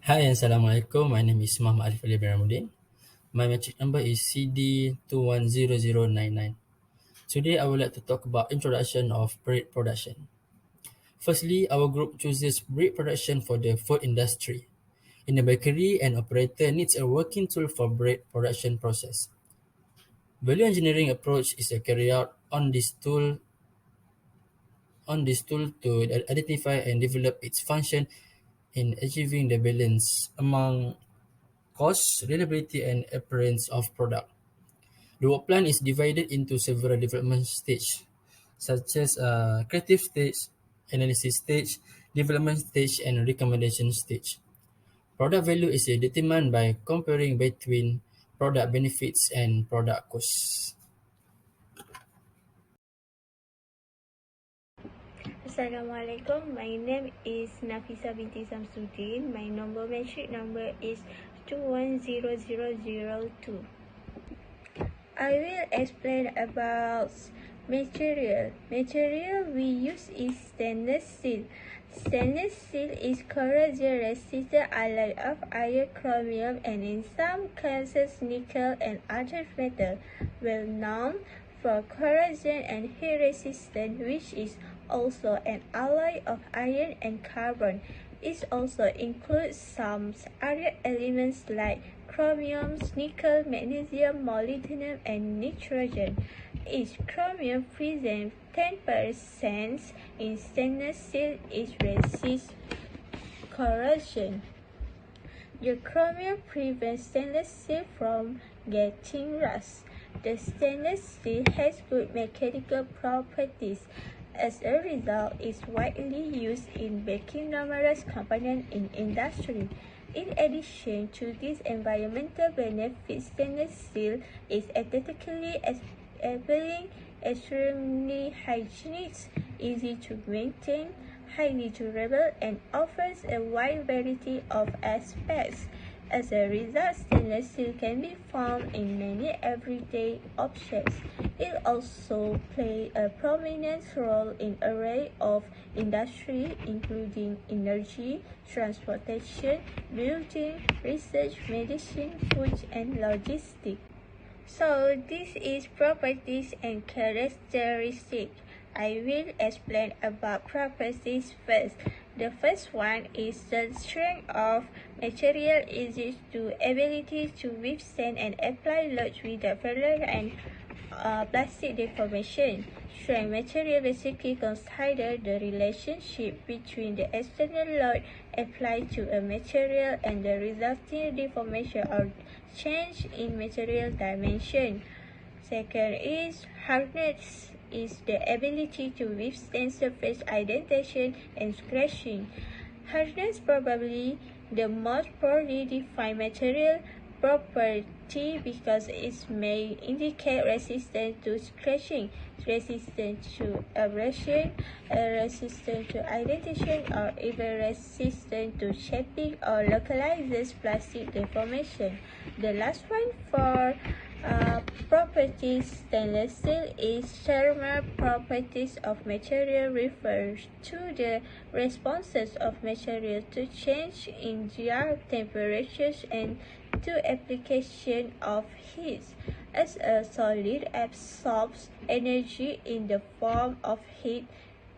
Hi, Assalamualaikum. My name is Muhammad Arif Ali Beramuddin. My metric number is CD210099. Today, I would like to talk about introduction of bread production. Firstly, our group chooses bread production for the food industry. In a bakery, an operator needs a working tool for bread production process. Value engineering approach is carried out on this tool to identify and develop its function in achieving the balance among cost, reliability, and appearance of product. The work plan is divided into several development stages, such as creative stage, analysis stage, development stage, and recommendation stage. Product value is determined by comparing between product benefits and product costs. Assalamualaikum. My name is Nafisa binti Samsudin. My metric number is 210002. I will explain about material. Material we use is stainless steel. Stainless steel is corrosion resistant alloy of iron, chromium, and in some cases nickel and other metals, well known for corrosion and heat resistance, which is also an alloy of iron and carbon. It also includes some other elements like chromium, nickel, magnesium, molybdenum, and nitrogen. Each chromium presents 10% in stainless steel. It resists corrosion. The chromium prevents stainless steel from getting rust. The stainless steel has good mechanical properties. As a result, it is widely used in making numerous components in industry. In addition to these environmental benefits, stainless steel is aesthetically appealing, extremely hygienic, easy to maintain, highly durable, and offers a wide variety of aspects. As a result, stainless steel can be found in many everyday objects. It also plays a prominent role in an array of industries, including energy, transportation, building, research, medicine, food, and logistics. So this is properties and characteristics. I will explain about properties first. The first one is the strength of material is to ability to withstand and apply load without failure and plastic deformation. Strength material basically consider the relationship between the external load applied to a material and the resulting deformation or change in material dimension. Second is hardness is the ability to withstand surface indentation and scratching. Hardness probably the most poorly defined material property because it may indicate resistance to scratching, resistance to abrasion, resistance to indentation, or even resistance to shaping or localizes plastic deformation. The last one for properties stainless steel is thermal properties of material refers to the responses of material to change in their temperatures and to application of heat. As a solid absorbs energy in the form of heat,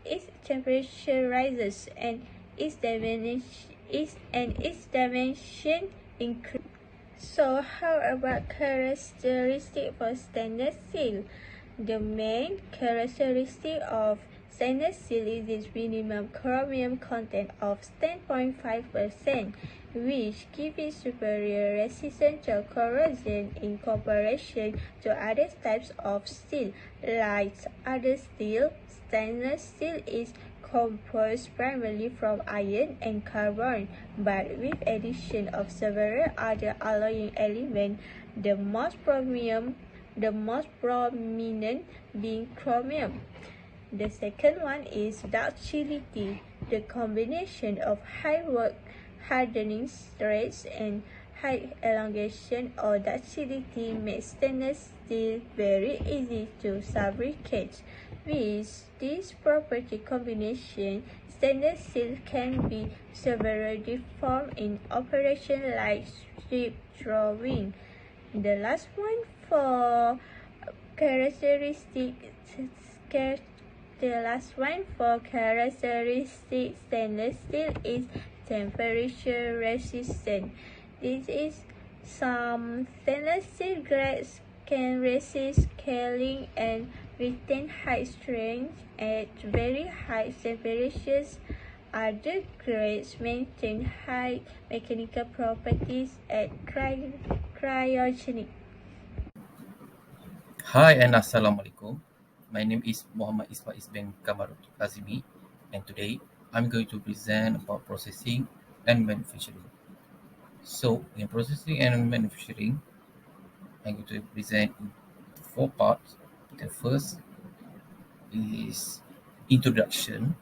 its temperature rises and its dimension increases. So how about characteristic for stainless steel? The main characteristic of stainless steel is its minimum chromium content of 10.5%, which gives it superior resistance to corrosion in comparison to other types of steel. Like other steel, stainless steel is composed primarily from iron and carbon, but with addition of several other alloying elements, the most prominent being chromium. The second one is ductility. The combination of high work hardening rates and high elongation or ductility makes stainless steel very easy to fabricate. With this property combination, stainless steel can be severely deformed in operation like strip drawing. The last one for characteristic the last one for characteristic stainless steel is temperature resistant. This is some stainless steel grades can resist scaling and retain high strength at very high temperatures. Other grades maintain high mechanical properties at cryogenic. Hi and Assalamualaikum. My name is Muhammad Isfaiz bin Kamarul Azimi, and today I'm going to present about processing and manufacturing. So, in processing and manufacturing, I'm going to present in four parts. The first is introduction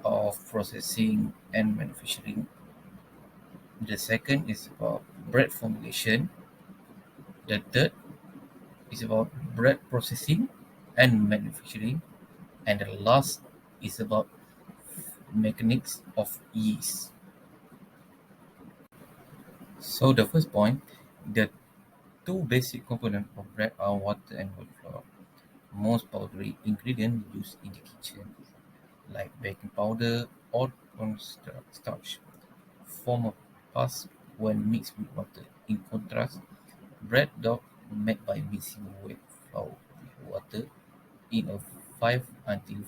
of processing and manufacturing. The second is about bread formulation. The third is about bread processing and manufacturing. And the last is about mechanics of yeast. So the first point, the two basic components of bread are water and wheat flour. Most powdery ingredients used in the kitchen, like baking powder or cornstarch, form a pus when mixed with water. In contrast, bread dough made by mixing wheat flour with water in a 5 until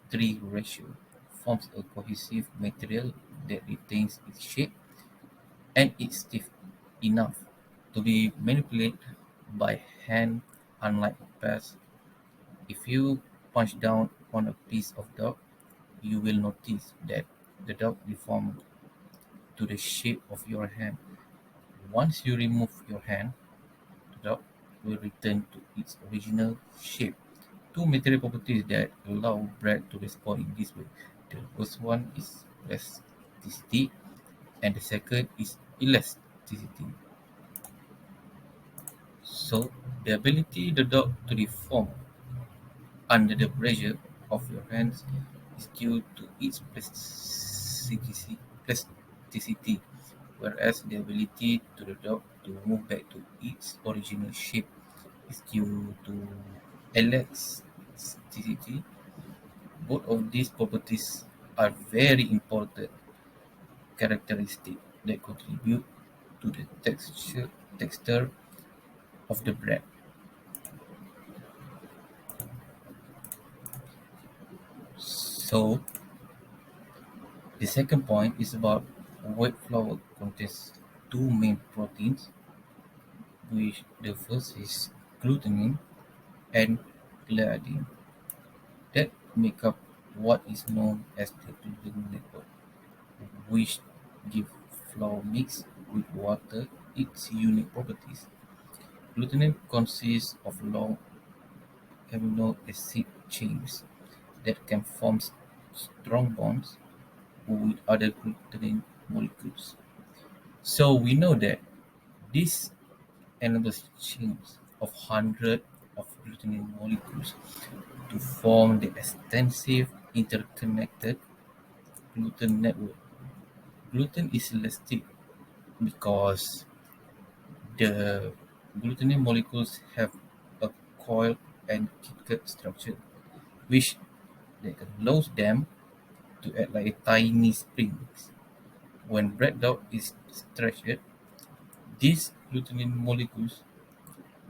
3 ratio forms a cohesive material that retains its shape and is stiff enough to be manipulated by hand, unlike press. If you punch down on a piece of dough, you will notice that the dough deformed to the shape of your hand. Once you remove your hand, the dough will return to its original shape. Two material properties that allow bread to respond in this way. The first one is plasticity, and the second is elasticity. So, the ability the dough to deform under the pressure of your hands is due to its plasticity, whereas the ability to the dough to move back to its original shape is due to elasticity. Both of these properties are very important characteristics that contribute to the texture of the bread. So, the second point is about wheat flour contains two main proteins, which the first is glutamine and gliadin, that make up what is known as the gluten network, which give flour mixed with water its unique properties. Glutamine consists of long amino acid chains that can form strong bonds with other glutamine molecules. So we know that this enables chains of hundreds of glutamine molecules to form the extensive interconnected gluten network. Gluten is elastic because the glutamine molecules have a coiled and kinked structure, which allows them to act like a tiny springs. When bread dough is stretched, these glutamine molecules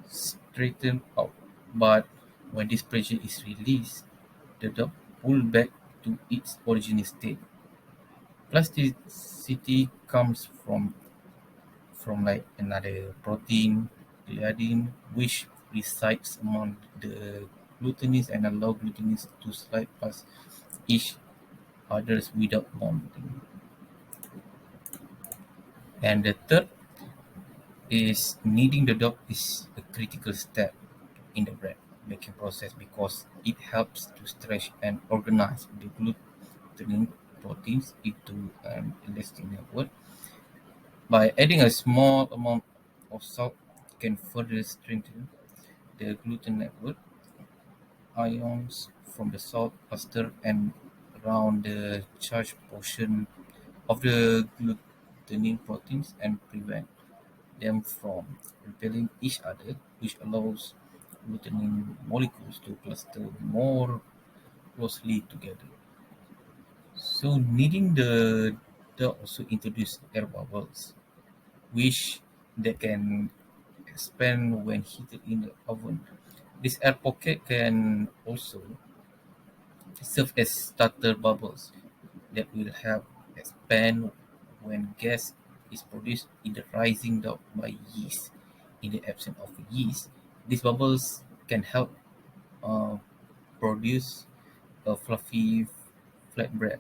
straighten out, but when this pressure is released, the dough pulls back to its original state. Plasticity comes from like another protein, gliadin, which resides among the glutenins and allow glutenins to slide past each others without bonding. And the third is kneading the dough is a critical step in the bread making process because it helps to stretch and organize the gluten proteins into an elastic network. By adding a small amount of salt, can further strengthen the gluten network. Ions from the salt cluster and around the charged portion of the glutenin proteins and prevent them from repelling each other, which allows glutenin molecules to cluster more closely together. So kneading the dough also introduce air bubbles, which they can expand when heated in the oven. This air pocket can also serve as starter bubbles that will help expand when gas is produced in the rising dough by yeast. In the absence of yeast, these bubbles can help uh, produce a fluffy flatbread.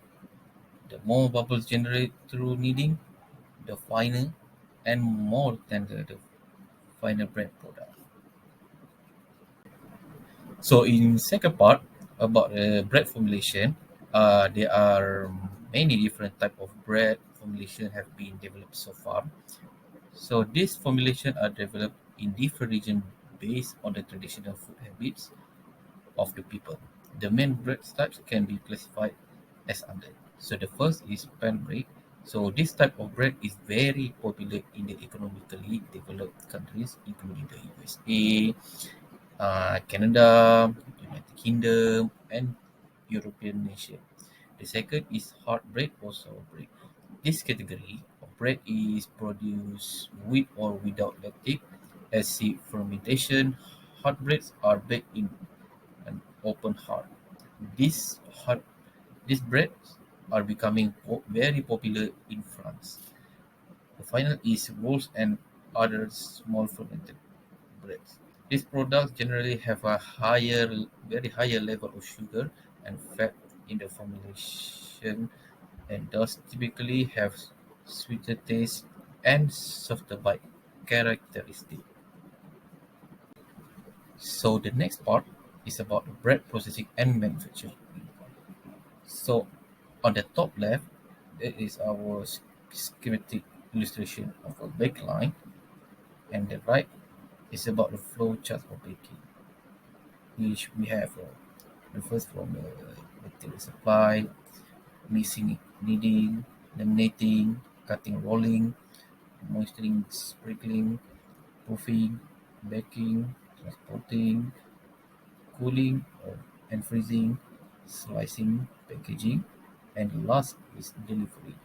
The more bubbles generated through kneading, the finer and more tender the final bread product. So in second part about bread formulation, there are many different type of bread formulation have been developed so far. So these formulation are developed in different regions based on the traditional food habits of the people. The main bread types can be classified as under. So the first is pan bread. So this type of bread is very popular in the economically developed countries, including the USA, Canada, United Kingdom, and European nation. The second is hard bread or sour bread. This category of bread is produced with or without lactic acid fermentation. Hard breads are baked in an open heart. These hard these breads are becoming very popular in France. The final is rolls and other small fermented breads. These products generally have a very higher level of sugar and fat in the formulation and thus typically have sweeter taste and softer bite characteristic. So the next part is about the bread processing and manufacturing. So on the top left, it is our schematic illustration of a bake line, and the right is about the flow chart for baking, which we have the first from the material supply, mixing, kneading, laminating, cutting, rolling, moistening, sprinkling, proofing, baking, transporting, cooling and freezing, slicing, packaging, and last is delivery.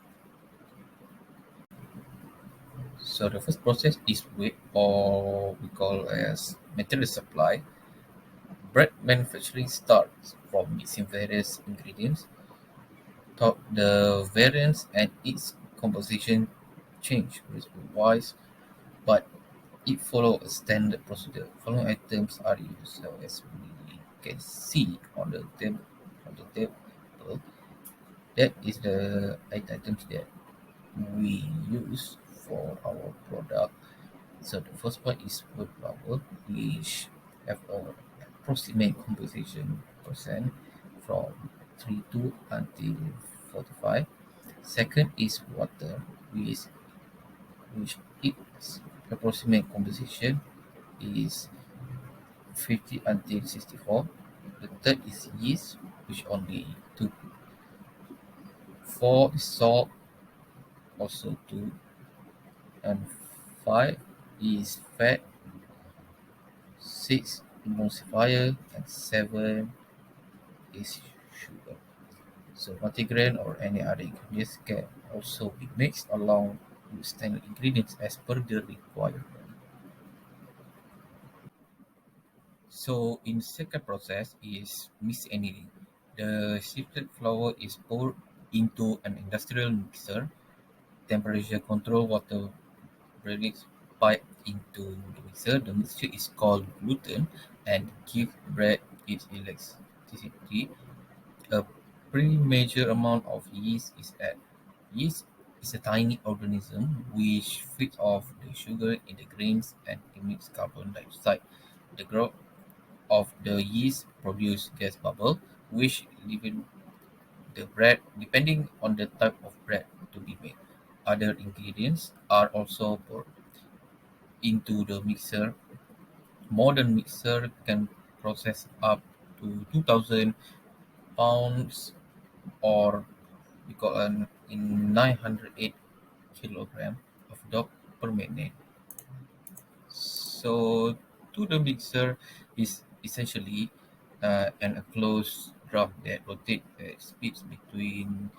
So the first process is with or we call as material supply. Bread manufacturing starts from mixing various ingredients. Thought the variance and its composition change recipe-wise, but it follows a standard procedure. Following items are used, so as we can see on the table, that is the 8 items that we use for our product. So the first one is wheat flour, which have a approximate composition percent from 32 until 45. Second is water, which its approximate composition is 50 until 64. The third is yeast, which only 2. 4 is salt, also 2. And 5 is fat, 6 emulsifier, and 7 is sugar. So multigrain or any other ingredients can also be mixed along with standard ingredients as per the requirement. So in second process is mix and kneading. The sifted flour is poured into an industrial mixer. Temperature control water breaks pipe into the mixer. The mixture is called gluten and give bread its elasticity. A pretty major amount of yeast is added. Yeast is a tiny organism which feeds off the sugar in the grains and emits carbon dioxide. The growth of the yeast produces gas bubble, which leaven the bread depending on the type of bread to be made. Other ingredients are also poured into the mixer. Modern mixer can process up to 2,000 pounds or equivalent in 908 kilogram of dough per minute. So, to the mixer is essentially an enclosed drum that rotates at speeds between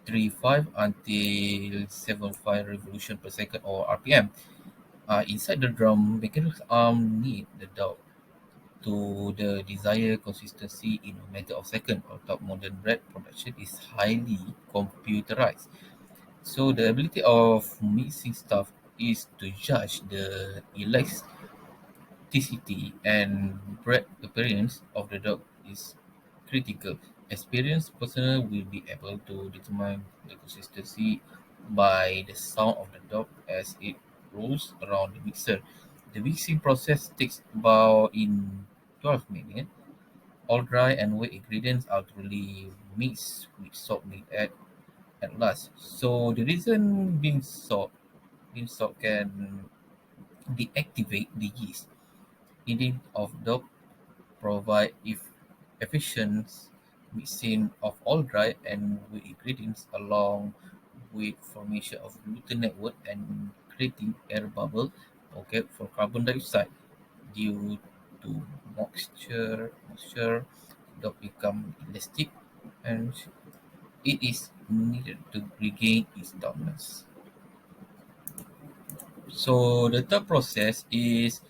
3.5 until 7.5 revolution per second or RPM. Inside the drum, mechanical arm knead the dough to the desired consistency in a matter of seconds. Although modern bread production is highly computerized, so the ability of mixing stuff is to judge the elasticity and bread appearance of the dough is critical. Experienced personnel will be able to determine the consistency by the sound of the dough as it rolls around the mixer. The mixing process takes about in 12 minutes. All dry and wet ingredients are thoroughly mixed with salt being added at last. So the reason bean salt can deactivate the yeast eating of dough, provide if efficient mixing of all dry and wet ingredients along with formation of gluten network and creating air bubble pocket for carbon dioxide due to moisture dough become elastic and it is needed to regain its dominance. So the third process is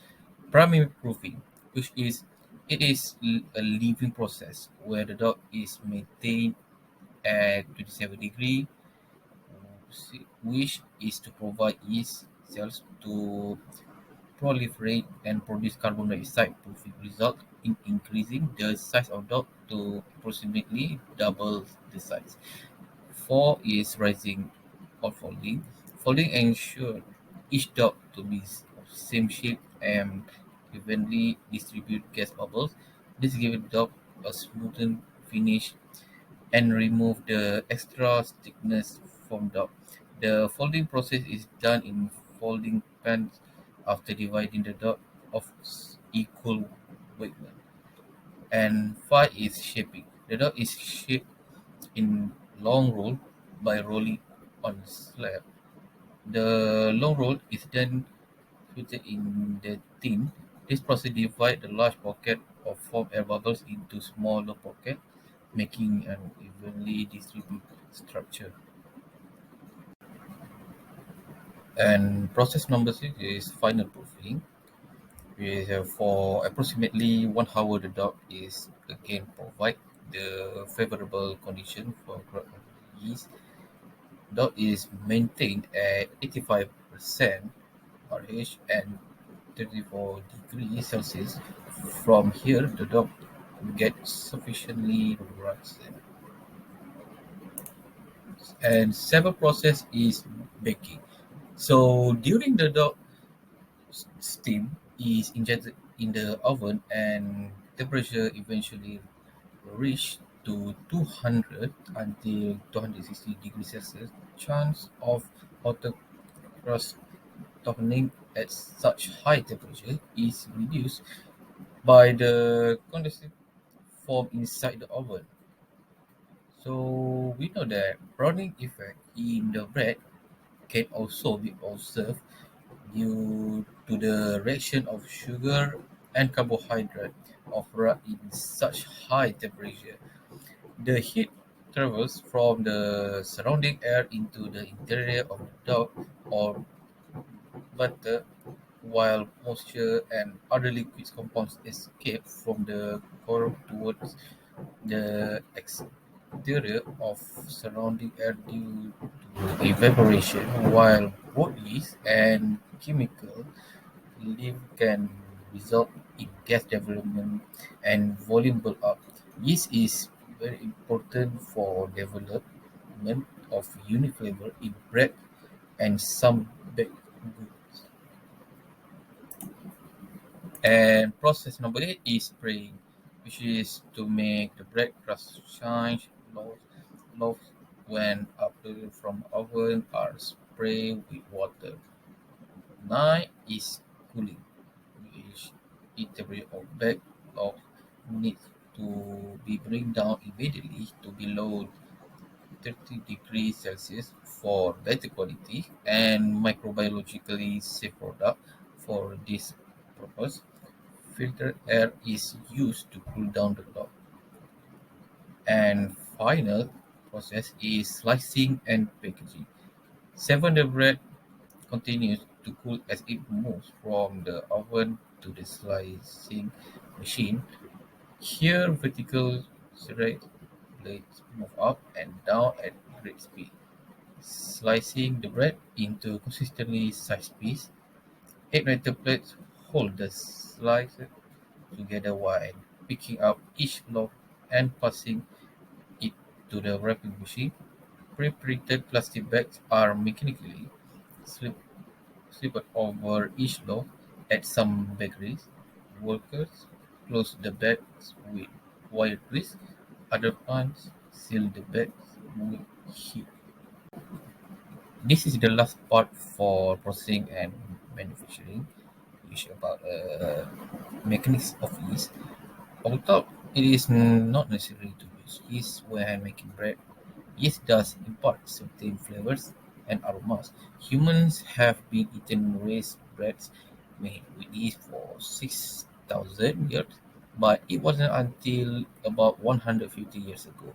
primary proofing, which is a living process where the dough is maintained at 27 degrees, which is to provide yeast cells to proliferate and produce carbon dioxide. Proofing result in increasing the size of dough to approximately double the size. Four is rising or folding. Folding ensures each dot to be of same shape and evenly distribute gas bubbles. This gives the dot a smoother finish and remove the extra thickness from dot. The folding process is done in folding pans after dividing the dot of equal weight. And five is shaping. The dot is shaped in long roll by rolling on slab. The long roll is then fitted in the tin. This process divides the large pocket of form air bubbles into smaller pockets, making an evenly distributed structure. And process number six is final proofing. For approximately 1 hour, the dog is again provide the favorable condition for growth of yeast. Dog is maintained at 85% RH and 34 degrees Celsius. From here, the dog gets sufficiently roasted. And seventh process is baking. So during the dog steam is injected in the oven and temperature eventually reach to 200 until 260 degrees Celsius. Chance of outer crust toughening at such high temperature is reduced by the condensate formed inside the oven. So we know that browning effect in the bread can also be observed due to the reaction of sugar and carbohydrate occur in such high temperature. The heat travels from the surrounding air into the interior of the dough or butter, while moisture and other liquid compounds escape from the core towards the exterior of surrounding air due to evaporation, while both yeast and chemical leaf can result in gas development and volume build-up. Yeast is very important for development of unique flavor in bread and some baked goods. And process number eight is spraying, which is to make the bread crust shine. Loaves when uprooted from oven are sprayed with water. 9 is cooling, which in theory or backlog needs to be bring down immediately to below 30 degrees Celsius for better quality and microbiologically safe product. For this purpose, filtered air is used to cool down the dough. And final process is slicing and packaging. 7. The bread continues to cool as it moves from the oven to the slicing machine. Here, vertical serrate blades move up and down at great speed, slicing the bread into consistently sized pieces. 8 metal plates hold the slices together while picking up each loaf and passing it to the wrapping machine. Pre-printed plastic bags are mechanically slip, slipped over each loaf. At some bakeries, workers close the bags with wire grips. Other plants seal the bags with heat. This is the last part for processing and manufacturing, which about mechanics of yeast. Although it is not necessary to use yeast when making bread, yeast does impart certain flavors and aromas. Humans have been eating raised breads made with yeast for 6,000 years, but it wasn't until about 150 years ago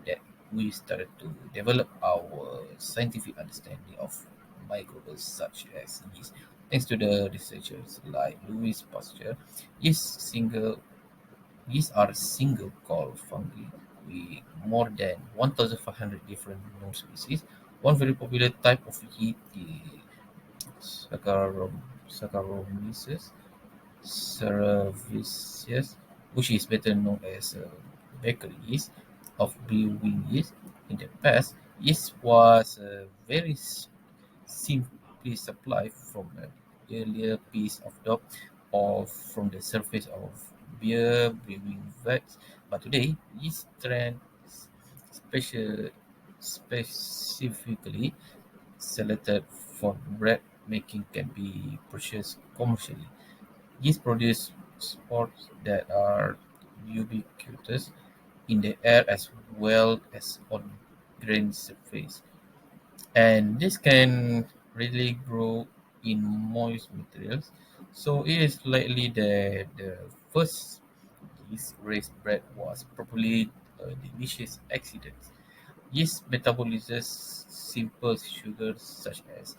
that we started to develop our scientific understanding of microbes such as yeast. Thanks to the researchers like Louis Pasteur, yeast are single-cell fungi with more than 1,500 different known species. One very popular type of yeast is Saccharomyces cerevisiae, which is better known as bakery yeast of brewing yeast. In the past, yeast was very simply supplied from an earlier piece of dough or from the surface of beer brewing vats, but today yeast trends special, specifically selected for bread making can be purchased commercially. Yeast produce spores that are ubiquitous in the air as well as on grain surface, and this can readily grow in moist materials. So it is likely that the first yeast raised bread was probably a delicious accident. Yeast metabolizes simple sugars such as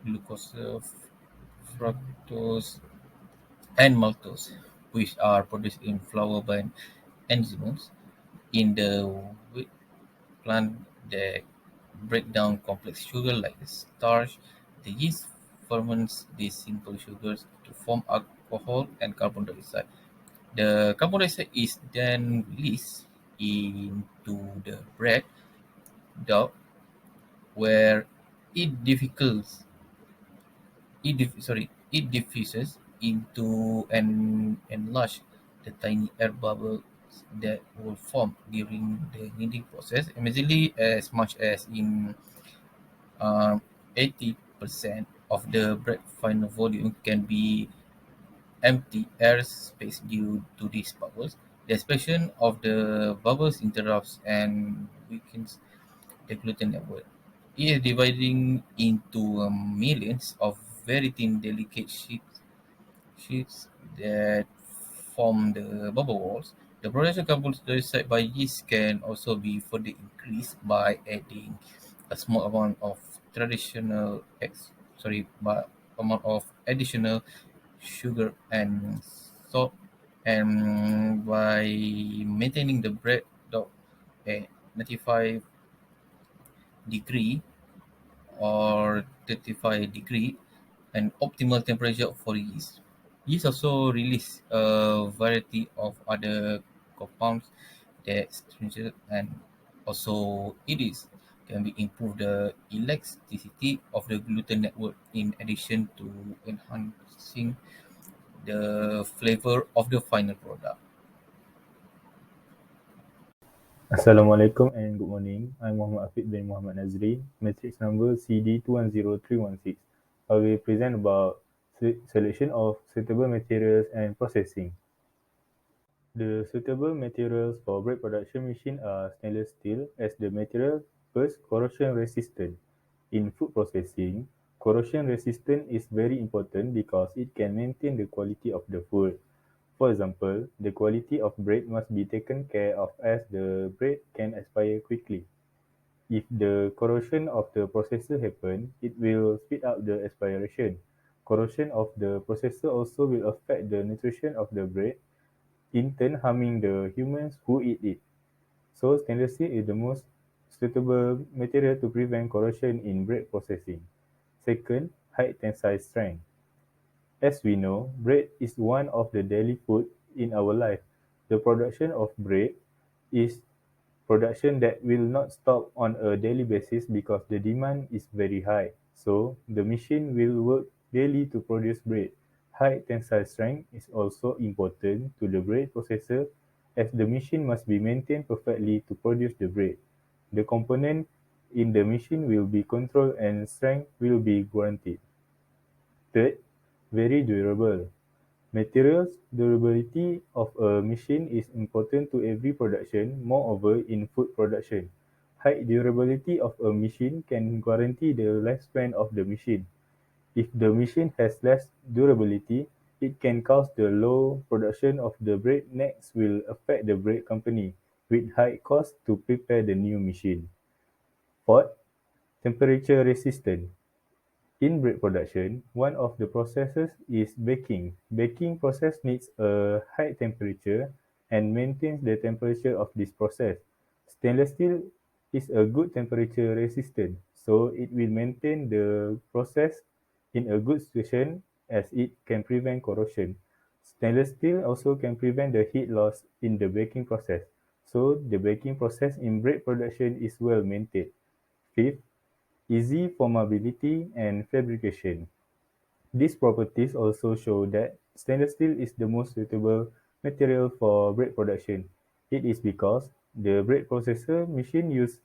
glucose, fructose, and maltose, which are produced in flour by enzymes in the wheat plant that break down complex sugar like the starch. The yeast ferments these simple sugars to form alcohol and carbon dioxide. The carbon dioxide is then released into the bread dough where it diffuses it diffuses into and enlarge the tiny air bubbles that will form during the kneading process. Amazingly, as much as in 80% of the bread final volume can be empty air space due to these bubbles. The expansion of the bubbles interrupts and weakens the gluten network. It is dividing into millions of very thin, delicate sheets that form the bubble walls. The production of carbon dioxide by yeast can also be further increased by adding a small amount of traditional but amount of additional sugar and salt, and by maintaining the bread dough at 95 degree or 35 degree, an optimal temperature for yeast. Yeast also release a variety of other compounds that stringent and also it is can be improve the elasticity of the gluten network in addition to enhancing the flavor of the final product. Assalamualaikum and good morning. I'm Muhammad Afiq bin Muhammad Nazri, matrix number CD210316. I will present about selection of suitable materials and processing. The suitable materials for brake production machine are stainless steel as the material first corrosion resistant. In food processing, corrosion resistant is very important because it can maintain the quality of the food. For example, the quality of bread must be taken care of as the bread can expire quickly. If the corrosion of the processor happen, it will speed up the expiration. Corrosion of the processor also will affect the nutrition of the bread, in turn harming the humans who eat it. So stainless steel is the most suitable material to prevent corrosion in bread processing. Second, high tensile strength. As we know, bread is one of the daily food in our life. The production of bread is production that will not stop on a daily basis because the demand is very high. So the machine will work daily to produce bread. High tensile strength is also important to the bread processor as the machine must be maintained perfectly to produce the bread. The component in the machine will be controlled and strength will be guaranteed. Third, very durable. Materials durability of a machine is important to every production, moreover in food production. High durability of a machine can guarantee the lifespan of the machine. If the machine has less durability, it can cause the low production of the bread. Next will affect the bread company with high cost to prepare the new machine. Fourth, temperature resistant. In bread production, one of the processes is baking. Baking process needs a high temperature and maintains the temperature of this process. Stainless steel is a good temperature resistant, so it will maintain the process in a good situation as it can prevent corrosion. Stainless steel also can prevent the heat loss in the baking process, so the baking process in bread production is well maintained. Fifth, easy formability and fabrication. These properties also show that stainless steel is the most suitable material for bread production. It is because the bread processor machine use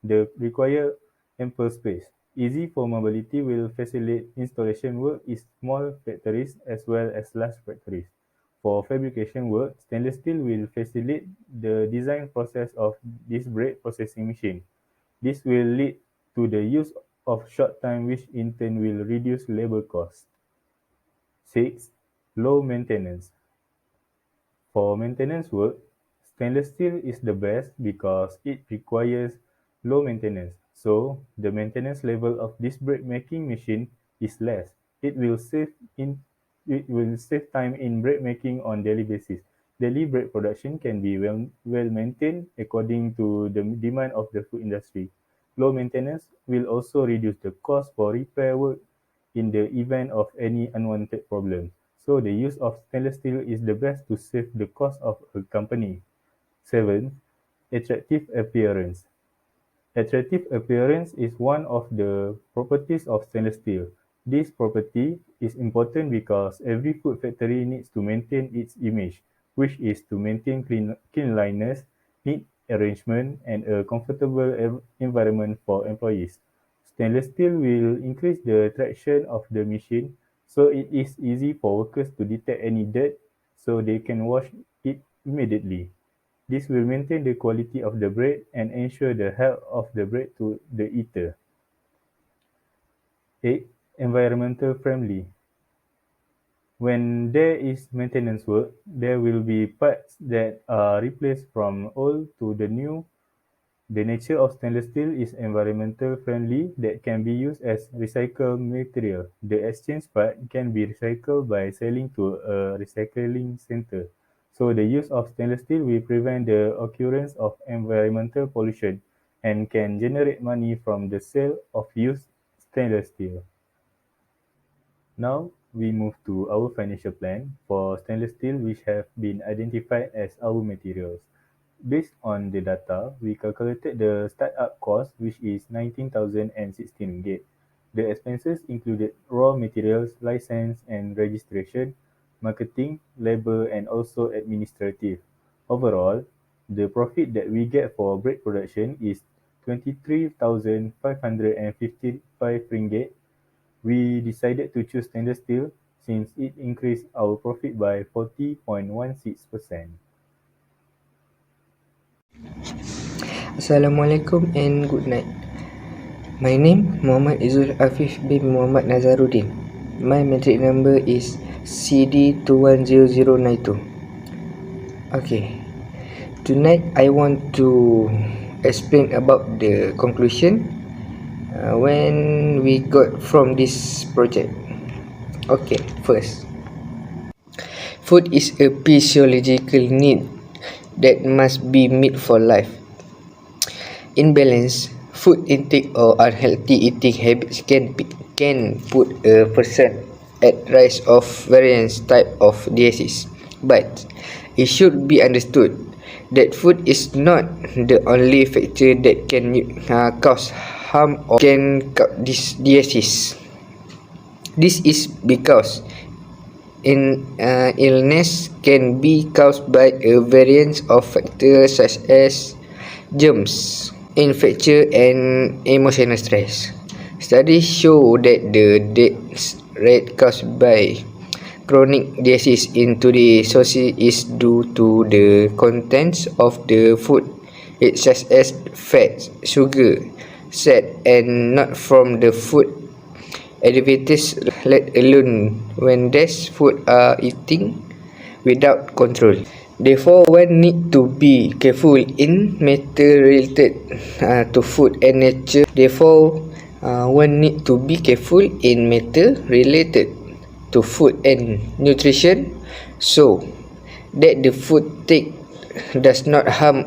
the required ample space. Easy formability will facilitate installation work in small factories as well as large factories. For fabrication work, stainless steel will facilitate the design process of this bread processing machine. This will lead to the use of short time which in turn will reduce labor costs. Six, low maintenance. For maintenance work, stainless steel is the best because it requires low maintenance. So the maintenance level of this bread making machine is less. It will save in it will save time in bread making on daily basis. Daily bread production can be well maintained according to the demand of the food industry. Low maintenance will also reduce the cost for repair work in the event of any unwanted problem. So the use of stainless steel is the best to save the cost of a company. 7. Attractive appearance. Attractive appearance is one of the properties of stainless steel. This property is important because every food factory needs to maintain its image, which is to maintain cleanliness, neat arrangement, and a comfortable environment for employees. Stainless steel will increase the traction of the machine, so it is easy for workers to detect any dirt so they can wash it immediately. This will maintain the quality of the bread and ensure the health of the bread to the eater. 8. Environmental friendly. When there is maintenance work, there will be parts that are replaced from old to the new. The nature of stainless steel is environmental friendly that can be used as recycled material. The exchange part can be recycled by selling to a recycling center. So the use of stainless steel will prevent the occurrence of environmental pollution and can generate money from the sale of used stainless steel. Now we move to our financial plan for stainless steel which have been identified as our materials. Based on the data, we calculated the startup cost which is 19,016 ringgit. The expenses included raw materials, license and registration, marketing, labor and also administrative. Overall, the profit that we get for bread production is 23,555 ringgit. We decided to choose stainless steel since it increased our profit by 40.16%. Assalamualaikum and good night. My name Muhammad Izul Afif bin Muhammad Nazaruddin. My metric number is CD210092. Okay. Tonight I want to explain about the conclusion when we got from this project. Okay, first. Food is a physiological need that must be met for life. Imbalance food intake or unhealthy eating habits can put a person at risk of various type of diseases. But it should be understood that food is not the only factor that can cause harm or can cause this disease. This is because illness can be caused by a variance of factors such as germs, infection, and emotional stress. Studies show that the death rate caused by chronic disease in today's society is due to the contents of the food, such as fat, sugar, salt, and not from the food derivatives, let alone when these food are eaten without control. Therefore, one need to be careful in matter related to food and nature. Therefore, one need to be careful in matter related to food and nutrition, so that the food take does not harm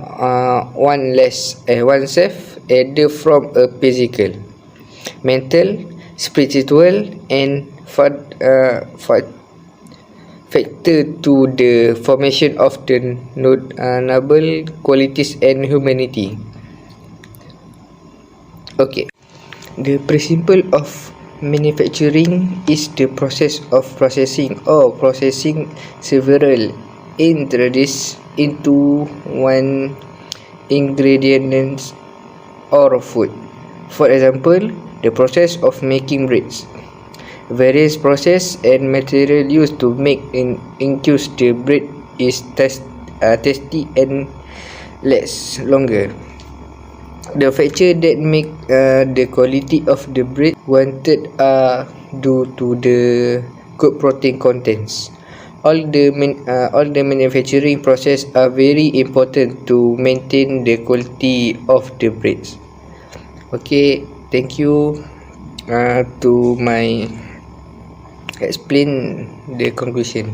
oneself, either from a physical, mental, spiritual, and factor to the formation of the noble qualities and humanity. Okay. The principle of manufacturing is the process of processing several ingredients into one ingredient or food. For example, the process of making breads. Various process and material used to make and infuse the bread is tasty and lasts longer. The factor that make the quality of the bread wanted are due to the good protein contents. All the manufacturing process are very important to maintain the quality of the breads. Okay, thank you to my explain the conclusion.